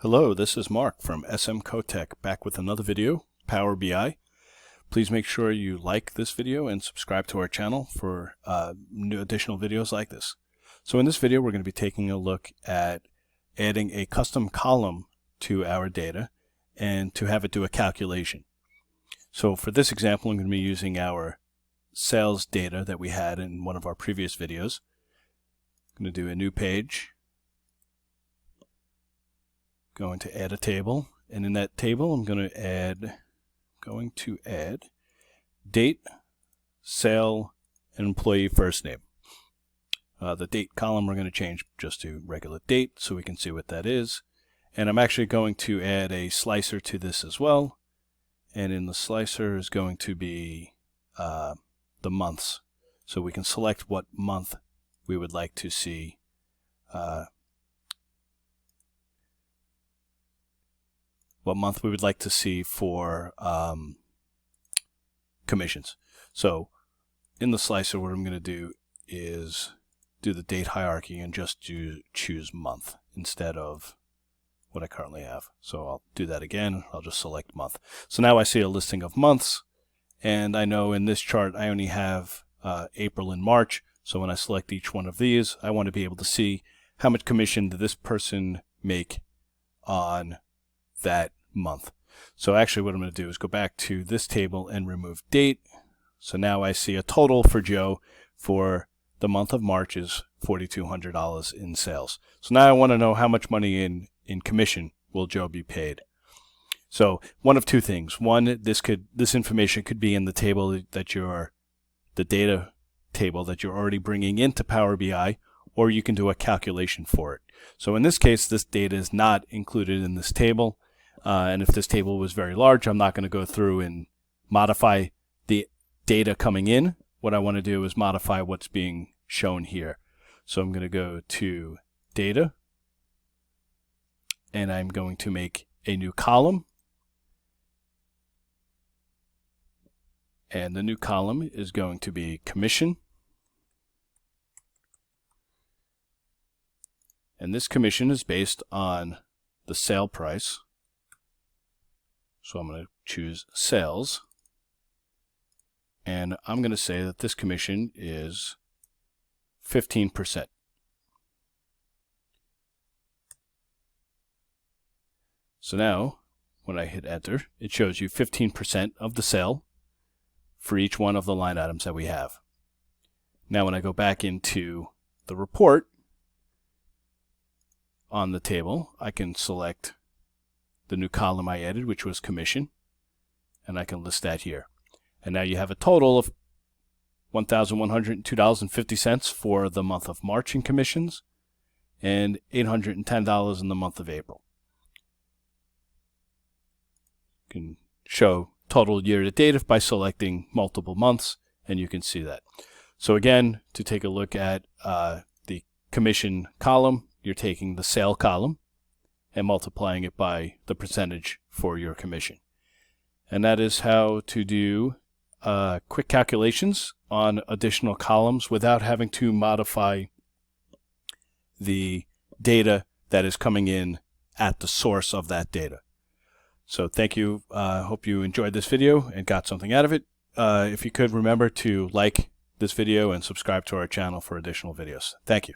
Hello, this is Mark from SM Cotech, back with another video, Power BI. Please make sure you like this video and subscribe to our channel for new additional videos like this. So in this video, we're going to be taking a look at adding a custom column to our data and to have it do a calculation. So for this example, I'm going to be using our sales data that we had in one of our previous videos. I'm going to do a new page. Going to add a table, and in that table I'm going to add date, sale, and employee first name. The date column we're going to change just to regular date so we can see what that is. And I'm actually going to add a slicer to this as well, and in the slicer is going to be the months, so we can select what month we would like to see for commissions. So in the slicer, what I'm going to do is do the date hierarchy and just choose month instead of what I currently have. So I'll do that again. I'll just select month. So now I see a listing of months, and I know in this chart I only have April and March. So when I select each one of these, I want to be able to see how much commission did this person make on that month. So actually what I'm going to do is go back to this table and remove date. So now I see a total for Joe for the month of March is $4,200 in sales. So now I want to know how much money in commission will Joe be paid. So one of two things. One, this information could be in the table the data table that you're already bringing into Power BI, or you can do a calculation for it. So in this case, this data is not included in this table. And if this table was very large, I'm not going to go through and modify the data coming in. What I want to do is modify what's being shown here. So I'm going to go to data, and I'm going to make a new column. And the new column is going to be commission. And this commission is based on the sale price. So I'm going to choose sales, and I'm going to say that this commission is 15%. So now when I hit enter, it shows you 15% of the sale for each one of the line items that we have. Now when I go back into the report on the table, I can select the new column I added, which was commission, and I can list that here. And now you have a total of $1,102.50 for the month of March in commissions and $810 in the month of April. You can show total year to date by selecting multiple months, and you can see that. So again, to take a look at the commission column, you're taking the sale column and multiplying it by the percentage for your commission. And that is how to do quick calculations on additional columns without having to modify the data that is coming in at the source of that data. So thank you. Hope you enjoyed this video and got something out of it. If you could, remember to like this video and subscribe to our channel for additional videos. Thank you.